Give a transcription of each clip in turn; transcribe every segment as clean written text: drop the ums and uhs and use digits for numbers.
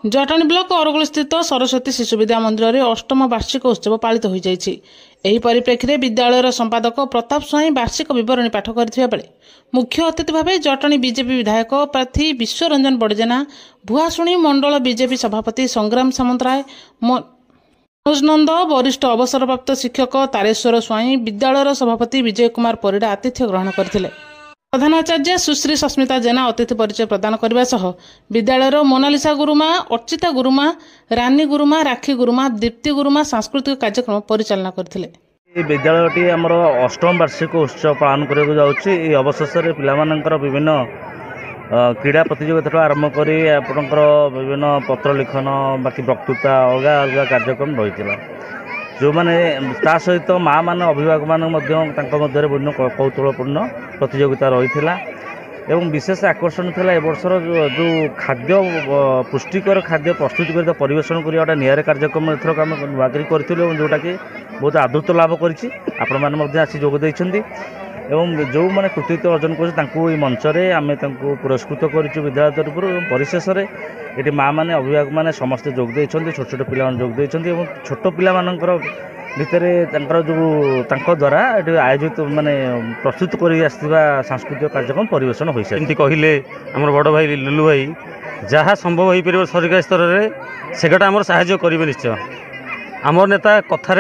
Jatni block Argul स्थित सरस्वती शिशु विद्या मंदिर में अष्टम वार्षिक उत्सव पालित हो जाइछि। एही परिप्रेक्षी में विद्यालय संपादक प्रताप स्वाई वार्षिक विवरणी पाठ करथिबा बेले मुख्य अतिथि भाव जटणी बीजेपी विधायक प्रार्थी विश्वरंजन बड़जेना, भुआशुणी मंडल बीजेपी सभापति संग्राम सामंतराय, मनोज नंद, वरिष्ठ अवसरप्राप्त शिक्षक तारेश्वर स्वाई, विद्यालय सभापति विजय कुमार परिडा आतिथ्य ग्रहण करथिले। प्रधानाचार्य सुश्री सस्मिता जेना अतिथि परिचय प्रदान करने सह विद्यालय मोनालिसा गुरुमा, अर्चिता गुरुमा, रानी गुरुमा, राखी गुरुमा, दीप्ति गुरुमा सांस्कृतिक कार्यक्रम परिचालना करथिले। विद्यालयटी आमर अष्टम वार्षिक उत्सव पालन करने जाऊँगी। अवसर पिलामानंकर विभिन्न क्रीड़ा प्रतियोगिता आरंभ कर विभिन्न पत्र लिखन बाकी वक्तृता अलग अलग कार्यक्रम रही जो मैंने सहित माँ मान अभिभावक मध्य विभिन्न कौतूहलपूर्ण प्रतियोगिता रही एवं विशेष आकर्षण था एवर्षर जो खाद्य पुष्टिकर खाद्य प्रस्तुत कर परिवेशन कर गोटे निआरे कार्यक्रम एथरक आम नुआकरी करूँ जोटा कि बहुत आदृत लाभ कर जोगदे एवं जो मैंने कृतित्व अर्जन कर मंच में आम पुरस्कृत करूँ विद्यालय तरफ परिशेष ये माँ मैंने अभिभावक मैंने समस्ते जोगदे छोट छोट पिला जोगदे छोट पिला भितर जो द्वारा ये आयोजित माने प्रस्तुत कर सांस्कृतिक कार्यक्रम परिवेशन हो सारी कहले आम बड़ भाई लुलु भाई जहाँ संभव हो पार सरकारी स्तर में सेटा आम साहाय्य करेंगे निश्चय। आमर नेता कथार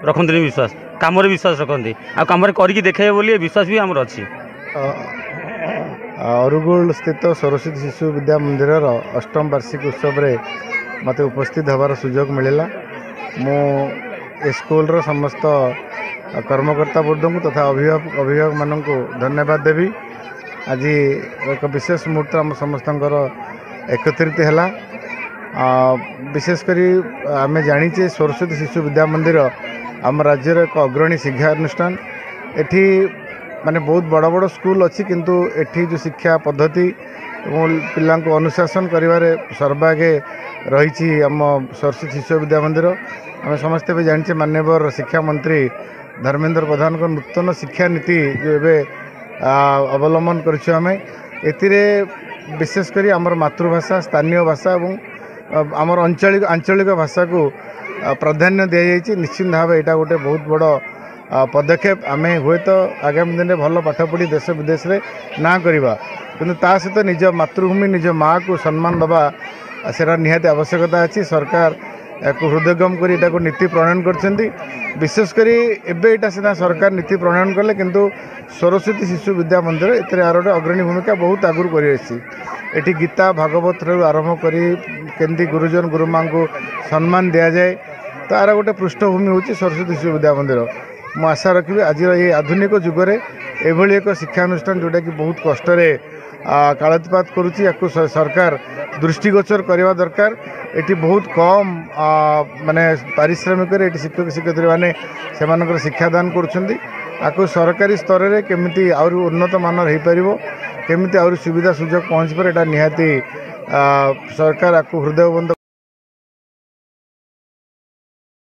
रखते विश्वास कम विश्वास रखते आम करके देखे बोली विश्वास भी आमर अच्छी। अरुगुल स्थित सरस्वती शिशु विद्या मंदिर अष्टम वार्षिक उत्सव में मत उपस्थित होवार सुजोग मिलला। मु स्कूल समस्त कर्मकर्ता वृद्ध को तथा अभिभावक मान को धन्यवाद देवी। आज एक विशेष मुहूर्त आम समस्त एकत्रित है। विशेषकर आम जाचे सरस्वती शिशु विद्या मंदिर आम राज्यर एक अग्रणी शिक्षा अनुष्ठान। एठी माने बहुत बड़ बड़ स्कूल अच्छी किंतु एठी जो शिक्षा पद्धति पिला को अनुशासन करिवारे सर्वागे रही आम सरस्वती शिशु विद्या मंदिर। आम समस्ते भी जाने माननीय शिक्षा मंत्री धर्मेंद्र प्रधान को नूतन शिक्षा नीति जो एवं अवलंबन करें विशेषकर आमर मातृभाषा स्थानीय भाषा और आमर आंचलिक भाषा को प्राधान्य दि जाइए। निश्चित भाव यहाँ गोटे बहुत बड़ पदक्षेप आम हुए तो आगामी दिन में भल पाठ पढ़ी देश विदेश में ना करवा कि सहित निज मातृभूमि निज माँ को सम्मान दबा से निहाती आवश्यकता अच्छी। सरकार हृदयगम कर नीति प्रणयन कर विशेषकर एवं सीना सरकार नीति प्रणयन कले किंतु सरस्वती शिशु विद्या मंदिर एतिर आर गोटे अग्रणी भूमिका बहुत आगुरी कर गीता भागवत आरंभ कर गुरुजन गुरुमा को सम्मान दि जाए तार गोटे पृष्ठभूमि हूँ सरस्वती शिशु विद्या मंदिर। मु आशा रखी आज ये आधुनिक जुगरे एभली एक शिक्षानुष्ठान जोटा कि बहुत कष्ट कालातीपात करुच्ची सरकार दृष्टिगोचर करवा दरकार। एटी बहुत कम माने पारिश्रमिक शिक्षक शिक्षयित्री मैंने से शिक्षादान कर सरकारी स्तर में केमिति आउर उन्नत मानर हो पार केमिति आउर सुविधा सुजोग पहुँच पारे निहाती सरकार हृदय बंद